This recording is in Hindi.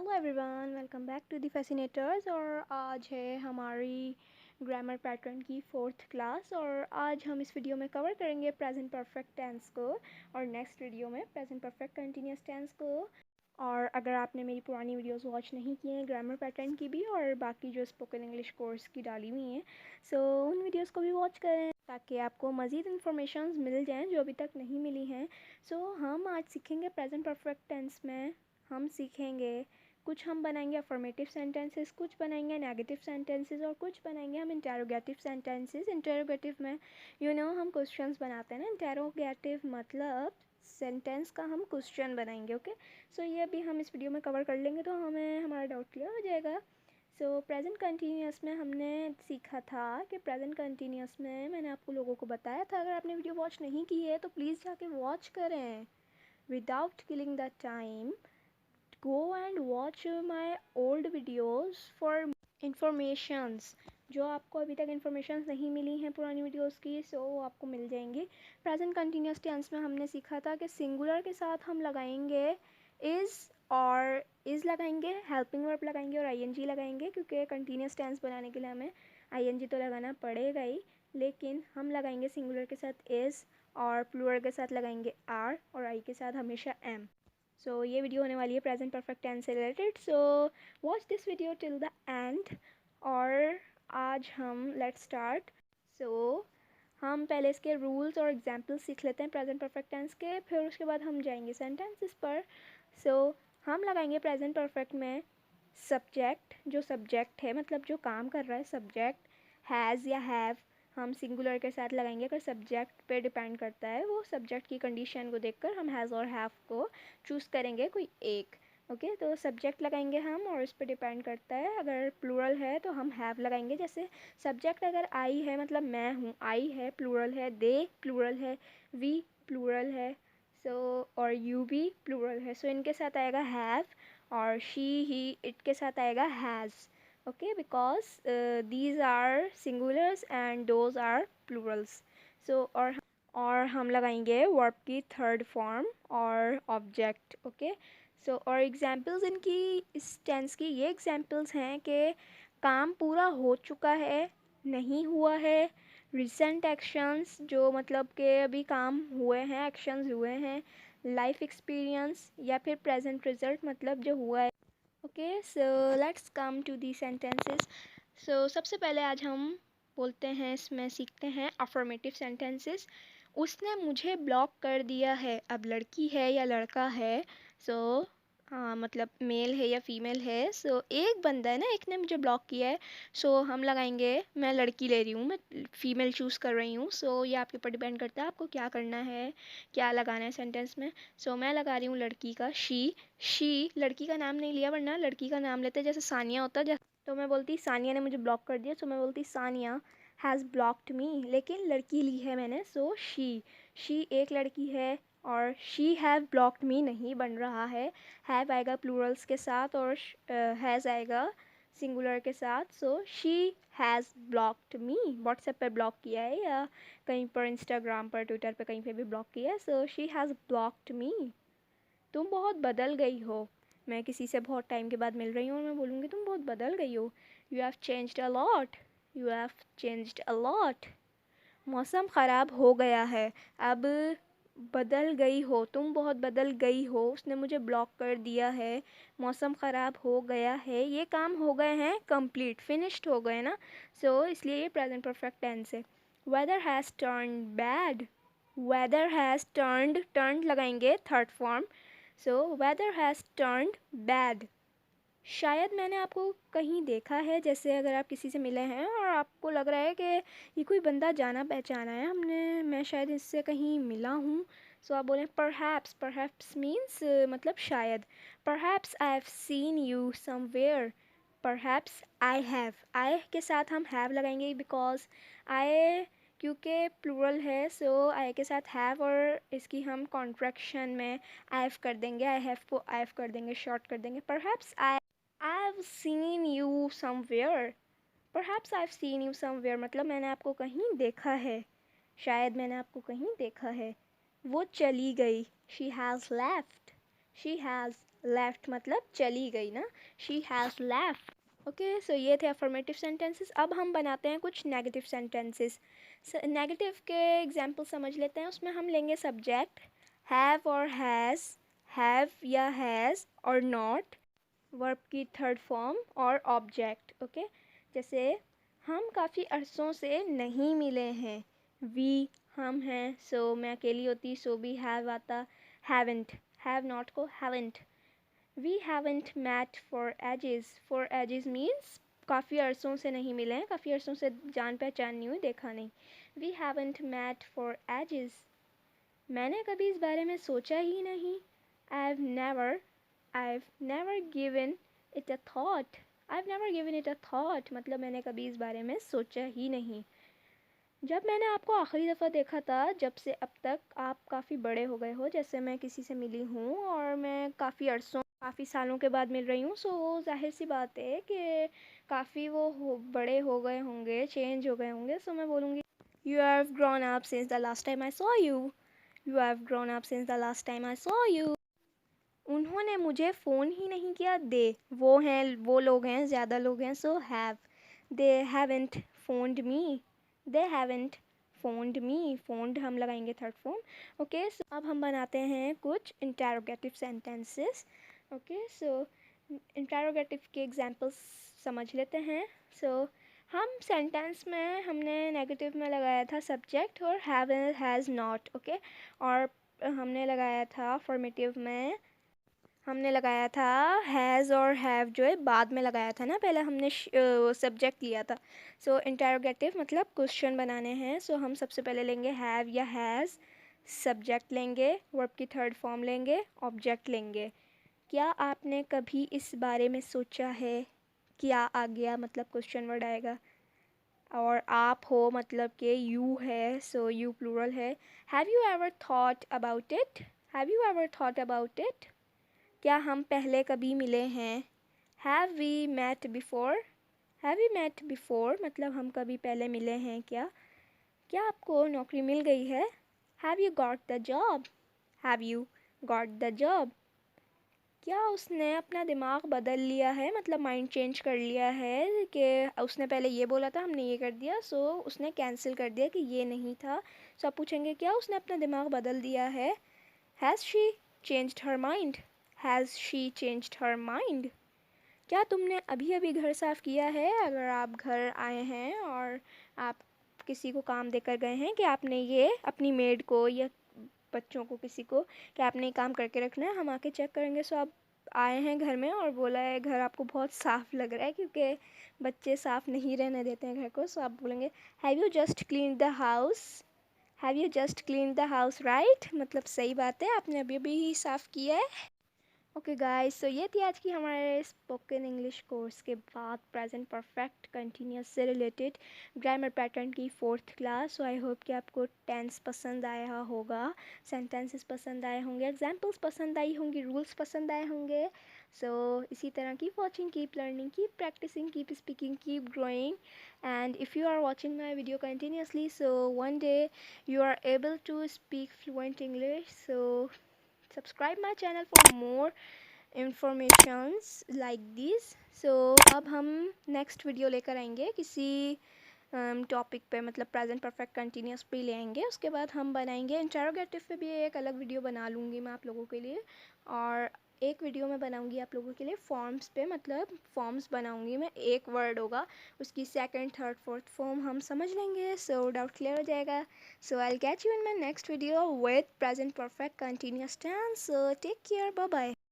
Hello everyone, welcome back to the fascinators. और आज है हमारी ग्रामर पैटर्न की 4th क्लास और आज हम इस वीडियो में कवर करेंगे प्रेजेंट परफेक्ट टेंस को और नेक्स्ट वीडियो में प्रेजेंट परफेक्ट कंटिन्यूस टेंस को। और अगर आपने मेरी पुरानी वीडियोस वॉच नहीं की हैं ग्रामर पैटर्न की भी और बाकी जो स्पोकन इंग्लिश कोर्स की डाली हुई हैं, सो उन वीडियोस को भी वॉच करें ताकि आपको मज़ीद इन्फॉर्मेशन मिल जाएँ जो अभी तक नहीं मिली हैं। सो हम आज सीखेंगे प्रेजेंट परफेक्ट टेंस में हम सीखेंगे कुछ हम बनाएंगे अफर्मेटिव सेंटेंसेस, कुछ बनाएंगे नेगेटिव सेंटेंसेस और कुछ बनाएंगे हम इंटेरोगेटिव सेंटेंसेस। इंटेरोगेटिव में हम क्वेश्चंस बनाते हैं ना, इंटेरोगेटिव मतलब सेंटेंस का हम क्वेश्चन बनाएंगे। ओके, सो ये अभी हम इस वीडियो में कवर कर लेंगे तो हमें हमारा डाउट क्लियर हो जाएगा। सो प्रेजेंट कंटिन्यूस में हमने सीखा था कि प्रेजेंट कंटिन्यूस में मैंने आपको लोगों को बताया था, अगर आपने वीडियो वॉच नहीं की है तो प्लीज़ जाके वॉच करें without killing the time. go and watch my old videos for informations। जो आपको अभी तक इन्फॉर्मेशन नहीं मिली हैं पुरानी वीडियोस की, सो वो आपको मिल जाएंगी। प्रेजेंट कंटिन्यूस टेंस में हमने सीखा था कि सिंगुलर के साथ हम लगाएंगे इज़ और इज़ लगाएंगे, हेल्पिंग वर्ब लगाएंगे और आईएनजी लगाएंगे, क्योंकि कंटिन्यूस टेंस बनाने के लिए हमें आईएनजी तो लगाना पड़ेगा ही, लेकिन हम लगाएंगे सिंगुलर के साथ इज़ और प्लूरल के साथ लगाएंगे आर और आई के साथ हमेशा एम। सो ये वीडियो होने वाली है प्रेजेंट परफेक्ट टेंस से related, so watch this video till the end. और आज हम लेट्स स्टार्ट। सो हम पहले इसके रूल्स और एग्जाम्पल्स सीख लेते हैं प्रेजेंट परफेक्ट टेंस के, फिर उसके बाद हम जाएंगे सेंटेंसेस पर। सो हम लगाएंगे प्रेजेंट परफेक्ट में सब्जेक्ट, जो सब्जेक्ट है मतलब जो काम कर रहा है सब्जेक्ट, हैज़ या हैव हम सिंगुलर के साथ लगाएंगे। अगर सब्जेक्ट पे डिपेंड करता है, वो सब्जेक्ट की कंडीशन को देखकर हम हैज़ और हैव को चूज़ करेंगे कोई एक। ओके, तो सब्जेक्ट लगाएंगे हम और इस पर डिपेंड करता है। अगर प्लूरल है तो हम हैव लगाएंगे, जैसे सब्जेक्ट अगर आई है मतलब मैं हूँ, आई है प्लूरल है, दे प्लूरल है, वी प्लूरल है, सो और यू भी प्लूरल है, सो इनके साथ आएगा हैव और शी ही इट के साथ आएगा has. Okay, because these are singulars and those are plurals. So और हम लगाएंगे वर्ब की थर्ड फॉर्म और ऑब्जेक्ट। ओके, सो और एग्जाम्पल्स इनकी इस टेंस की ये एग्जाम्पल्स हैं कि काम पूरा हो चुका है, नहीं हुआ है, रिसेंट एक्शंस जो मतलब कि अभी काम हुए हैं, एक्शंस हुए हैं, लाइफ एक्सपीरियंस या फिर प्रेजेंट रिजल्ट मतलब जो हुआ है। Okay, so let's come to the sentences. So सबसे पहले आज हम बोलते हैं, इसमें सीखते हैं अफर्मेटिव सेंटेंसेस। उसने मुझे ब्लॉक कर दिया है, अब लड़की है या लड़का है, सो हाँ मतलब मेल है या फीमेल है, सो एक बंदा है ना, एक ने मुझे ब्लॉक किया है, सो हम लगाएंगे मैं लड़की ले रही हूँ, मैं फीमेल चूज़ कर रही हूँ। सो ये आपके ऊपर डिपेंड करता है आपको क्या करना है, क्या लगाना है सेंटेंस में। सो मैं लगा रही हूँ लड़की का शी लड़की का नाम नहीं लिया, वरना लड़की का नाम लेते जैसे सानिया होता है, तो मैं बोलती सानिया ने मुझे ब्लॉक कर दिया, सो मैं बोलती सानिया हैज़ ब्लॉक्ड मी, लेकिन लड़की ली है मैंने, सो शी एक लड़की है और शी हैव ब्लॉक्ड मी नहीं बन रहा है। हैव आएगा प्लूरल्स के साथ और हैज़ आएगा सिंगुलर के साथ। So she has blocked me, WhatsApp पर ब्लॉक किया है या कहीं पर इंस्टाग्राम पर ट्विटर पर कहीं पे भी ब्लॉक किया है, सो शी हैज़ ब्लॉक्ड मी। तुम बहुत बदल गई हो, मैं किसी से बहुत टाइम के बाद मिल रही हूँ और मैं बोलूँगी तुम बहुत बदल गई हो, you have changed a lot, you have changed a lot. मौसम ख़राब हो गया है, अब बदल गई हो, तुम बहुत बदल गई हो, उसने मुझे ब्लॉक कर दिया है, मौसम ख़राब हो गया है, ये काम हो गए हैं कंप्लीट, फिनिश्ड हो गए ना, सो इसलिए ये प्रेजेंट परफेक्ट टेंस है। Weather has turned bad, weather has turned लगाएंगे third form, so weather has turned bad. शायद मैंने आपको कहीं देखा है, जैसे अगर आप किसी से मिले हैं और आपको लग रहा है कि ये कोई बंदा जाना पहचाना है, मैं शायद इससे कहीं मिला हूँ, सो आप बोलें परहैप्स। परहैप्स मीन्स मतलब शायद। Perhaps I have seen you somewhere, perhaps I have, I के साथ हम हैव लगाएंगे बिकॉज आई क्योंकि प्लूरल है, सो आई के साथ हैव और इसकी हम कॉन्ट्रैक्शन में आई हैव कर देंगे, आई हैव को आई हैव कर देंगे, शॉर्ट कर देंगे। Perhaps I've seen you somewhere, perhaps I've seen you somewhere मतलब मैंने आपको कहीं देखा है, शायद मैंने आपको कहीं देखा है। वो चली गई, she has left, she has left मतलब चली गई ना, शी हैज़ लेफ्ट। ओके, सो ये थे अफर्मेटिव सेंटेंसेस। अब हम बनाते हैं कुछ नेगेटिव सेंटेंसेस। नेगेटिव के एग्जाम्पल समझ लेते हैं। उसमें हम लेंगे सब्जेक्ट हैव और हैज़, हैव या हैज़ और नॉट, वर्ब की थर्ड फॉर्म और ऑब्जेक्ट। ओके, जैसे हम काफ़ी अरसों से नहीं मिले हैं, वी हम हैं, सो मैं अकेली होती सो भी हैव आता, हैवेंट, हैव नॉट को haven't. We haven't met for ages, for ages means काफ़ी अरसों से नहीं मिले हैं, काफ़ी अरसों से जान पहचान नहीं हुई, देखा नहीं। We haven't met for ages, मैंने कभी इस बारे में सोचा ही नहीं। I've never given it a thought, I've never given it a thought मतलब मैंने कभी इस बारे में सोचा ही नहीं। जब मैंने आपको आखिरी दफ़ा देखा था, जब से अब तक आप काफ़ी बड़े हो गए हो। जैसे मैं किसी से मिली हूँ और मैं काफ़ी सालों के बाद मिल रही हूँ, सो जाहिर सी बात है कि काफ़ी बड़े हो गए होंगे, चेंज हो गए होंगे। सो मैं बोलूँगी you have grown up since the last time I saw you, you have grown up since the last time I saw you. उन्होंने मुझे फ़ोन ही नहीं किया, दे वो लोग हैं, ज़्यादा लोग हैं, so have. They haven't found me, they haven't found me, found हम लगाएंगे थर्ड फॉर्म। ओके, सो अब हम बनाते हैं कुछ इंटरोगेटिव सेंटेंसेस। ओके, सो इंटरोगेटिव के एग्जांपल्स समझ लेते हैं। सो हम सेंटेंस में हमने नेगेटिव में लगाया था सब्जेक्ट और हैव हैज़ नॉट। ओके, और हमने लगाया था फॉर्मेटिव में हमने लगाया था हैज़ और हैव, जो है बाद में लगाया था ना, पहले हमने सब्जेक्ट लिया था। सो इंटरोगेटिव मतलब क्वेश्चन बनाने हैं। सो हम सबसे पहले लेंगे हैव या हैज़, सब्जेक्ट लेंगे, वर्ब की थर्ड फॉर्म लेंगे, ऑब्जेक्ट लेंगे। क्या आपने कभी इस बारे में सोचा है, क्या आ गया मतलब क्वेश्चन वर्ड आएगा, और आप हो मतलब कि यू है, सो यू प्लूरल है। Have you ever thought about it, have you ever thought about it, क्या हम पहले कभी मिले हैं। Have we met before, have we met before मतलब हम कभी पहले मिले हैं क्या। क्या आपको नौकरी मिल गई है। Have you got the job, have you got the job. क्या उसने अपना दिमाग बदल लिया है मतलब माइंड चेंज कर लिया है, कि उसने पहले ये बोला था हमने ये कर दिया, सो उसने कैंसिल कर दिया कि ये नहीं था। सो आप पूछेंगे क्या उसने अपना दिमाग बदल दिया है। Has she changed her mind, has she changed her mind. क्या तुमने अभी अभी घर साफ़ किया है। अगर आप घर आए हैं और आप किसी को काम देकर गए हैं कि आपने ये अपनी मेड को या बच्चों को किसी को कि आपने ये काम करके रखना है, हम आके चेक करेंगे। सो आप आए हैं घर में और बोला है घर आपको बहुत साफ़ लग रहा है, क्योंकि बच्चे साफ़ नहीं रहने देते हैं घर को। सो आप बोलेंगे have you just clean the house, have you just clean the house right, मतलब सही बात है, आपने अभी अभी ही साफ़ किया है। ओके गाइस, सो ये थी आज की हमारे स्पोकन इंग्लिश कोर्स के बाद प्रेजेंट परफेक्ट कंटिन्यूस से रिलेटेड ग्रामर पैटर्न की 4th class. So I hope कि आपको टेंस पसंद आया होगा, सेंटेंसेस पसंद आए होंगे, एग्जाम्पल्स पसंद आई होंगी, रूल्स पसंद आए होंगे। सो इसी तरह keep watching, keep learning, keep practising, keep speaking, keep growing. And if you are watching my video continuously, so one day you are able to speak fluent English. So subscribe my channel for more informations like this. So अब हम नेक्स्ट वीडियो लेकर आएंगे किसी टॉपिक पे, मतलब प्रेजेंट परफेक्ट कंटिन्यूस पे ले आएंगे। उसके बाद हम बनाएंगे इंटरोगेटिव पे भी एक अलग वीडियो बना लूँगी मैं आप लोगों के लिए, और एक वीडियो में बनाऊंगी आप लोगों के लिए फॉर्म्स पे, मतलब फॉर्म्स बनाऊंगी मैं, एक वर्ड होगा उसकी सेकंड थर्ड फोर्थ फॉर्म हम समझ लेंगे। सो डाउट क्लियर हो जाएगा। So I will catch you in my next video with present perfect continuous tense. So take care, bye bye.